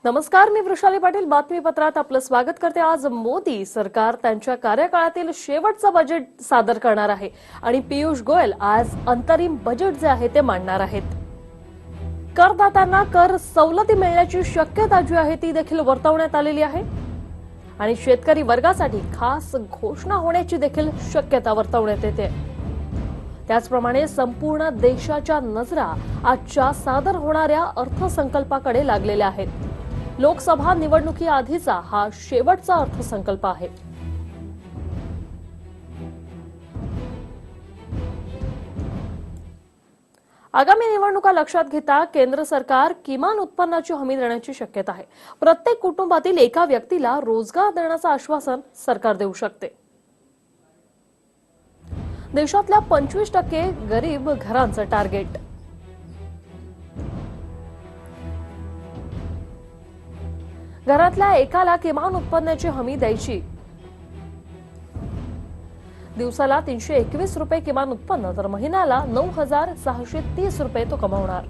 नमस्कार, मी वृषाली पाटील बातमीपत्रात आपलं स्वागत करते। आज मोदी सरकार त्यांच्या कार्यकाळातील शेवटचं बजेट सादर करणार आहे आणि पीयूष गोयल आज अंतरिम बजेट जे आहे ते मांडणार आहेत। करदात्यांना कर सवलती मिळण्याची शक्यता जी आहे ती देखील वर्तवण्यात आलेली आहे आणि शेतकरी वर्गासाठी खास घोषणा होण्याची देखील शक्यता वर्तवण्यात येते। त्याचप्रमाणे संपूर्ण देशाच्या नजरा आजच्या सादर होणाऱ्या अर्थसंकल्पाकडे लागलेल्या आहेत। लोकसभा निवडणुकीआधीचा हा शेवटचा अर्थसंकल्प आहे। आगामी निवडणुका लक्षात घेता केंद्र सरकार किमान उत्पन्नाची हमी देण्याची शक्यता आहे। प्रत्येक कुटुंबातील एका व्यक्तीला रोजगार देण्याचं आश्वासन सरकार देऊ शकते। देशातल्या 25% गरीब घरांचं टार्गेट। घरातल्या एकाला किमान उत्पन्नाची हमी द्यायची। दिवसाला 321 रुपये किमान उत्पन्न तर महिन्याला 9,630 रुपये तो कमावणार।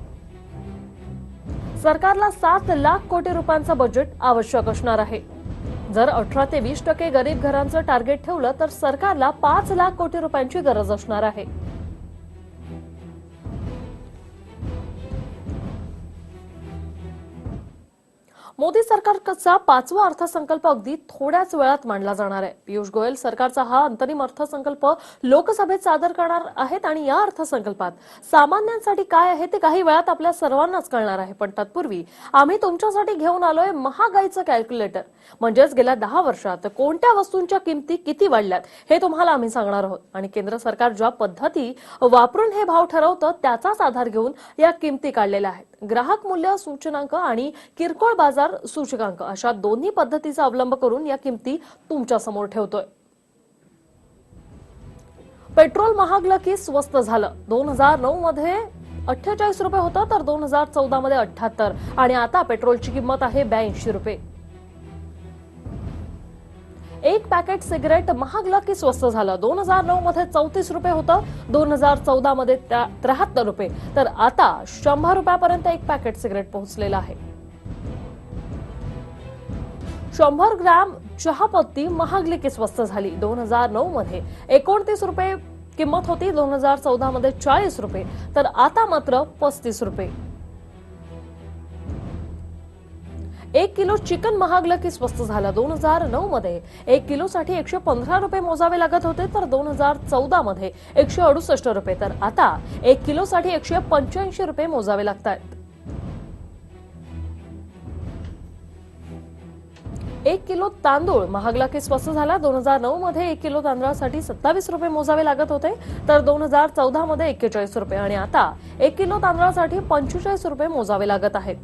सरकारला 7 लाख कोटी रुपयांचं बजेट आवश्यक असणार आहे। जर 18 ते 20% गरीब घरांचं टार्गेट ठेवलं तर सरकारला 5 लाख कोटी रुपयांची गरज असणार आहे। मोदी सरकारचा 5वा अर्थसंकल्प अगदी थोड्याच वेळात मांडला जाणार आहे। पीयूष गोयल सरकारचा हा अंतरिम अर्थसंकल्प लोकसभेत सादर करणार आहेत आणि या अर्थसंकल्पात सामान्यांसाठी काय आहे ते काही वेळात आपल्या सर्वांनाच कळणार आहे। पण तत्पूर्वी आम्ही तुमच्यासाठी घेऊन आलोय महागाईचं कॅल्क्युलेटर। म्हणजेच गेल्या 10 वर्षात कोणत्या वस्तूंच्या किमती किती वाढल्यात हे तुम्हाला आम्ही सांगणार आहोत आणि केंद्र सरकार ज्या पद्धती वापरून हे भाव ठरवतं त्याचाच आधार घेऊन या किमती काढलेल्या आहेत। ग्राहक मूल्य सूचकांक आणि किरकोळ बाजार सूचकांक अशा दोन्ही पद्धतीचा अवलंब करून या किमती तुमच्या समोर ठेवतोय। पेट्रोल महागलं की स्वस्त झालं। 2009 मध्ये 48 रुपये होतं तर 2014 मध्ये 78 आणि आता पेट्रोलची किंमत आहे 82 रुपये। एक पॅकेट सिगरेट महागलं की स्वस्त झालं। 2009 मध्ये 34 रुपये होतं, 2014 मध्ये 73 रुपये तर आता 100 रुपयापर्यंत एक पॅकेट सिगरेट पोहोचलेलं आहे। 100 ग्रॅम चहापत्ती महागली की स्वस्त झाली। 2009 मध्ये 29 रुपये किंमत होती, 2014 मध्ये 40 रुपये तर आता मात्र 35 रुपये। 1 किलो चिकन महागलं की स्वस्त झालं। 2009 मध्ये 1 किलोसाठी 115 रुपये मोजावे लागत होते तर 2014 मध्ये 168 रुपये तर आता 1 किलोसाठी 185 रुपये मोजावे लागतात। 1 किलो तांदूळ महागला की स्वस्त झाला। 2009 मध्ये 1 किलो तांदळासाठी 27 रुपये मोजावे लागत होते तर 2014 मध्ये 41 रुपये आणि आता 1 किलो तांदळासाठी 45 रुपये मोजावे लागत आहेत।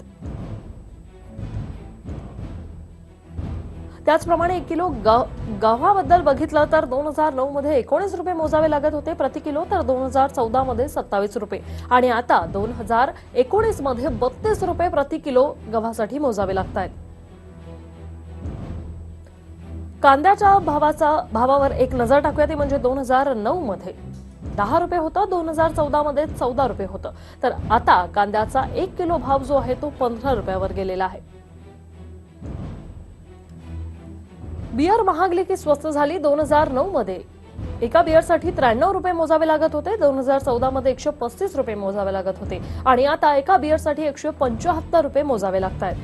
त्याचप्रमाणे 1 किलो गव्हाबद्दल बघितलं तर 2009 मध्ये 19 रुपये मोजावे लागत होते प्रति किलो तर 2014 मध्ये 27 रुपये आणि आता 2019 मध्ये 32 रुपये प्रति किलो गव्हासाठी मोजावे लागतात। कांद्याच्या भावावर एक नजर टाकूया ती म्हणजे 2009 मध्ये 10 रुपये होतं, 2014 मध्ये 14 रुपये होतं तर आता कांद्याचा 1 किलो भाव जो आहे तो 15 रुपयावर गेलेला आहे। बियर महागली की स्वस्त झाली। 2009 मध्ये एका बियरसाठी 93 रुपये मोजावे लागत होते, 2014 मध्ये 135 रुपये मोजावे लागत होते आणि आता एका बियरसाठी 175 रुपये मोजावे लागतात।